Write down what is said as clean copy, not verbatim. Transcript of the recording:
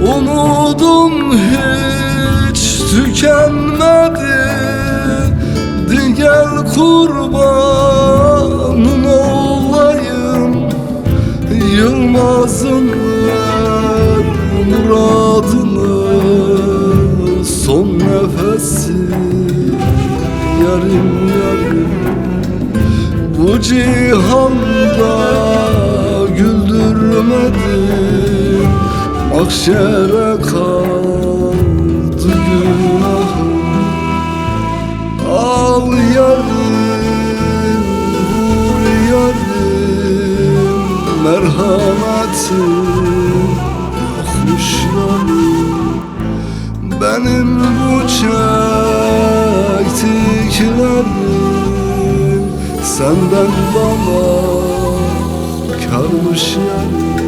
Umudum hiç tükenmedi. Gel kurbanın olayım, Yılmaz'ın ver muradını. Son nefesi yarim yarim, bu cihanda güldürmedin. Mahşere kaldı günahım. Al yarim, vur yarim, merhametin yokmuş yarim. Benim bu çektiklerim senden bana karmış yarim.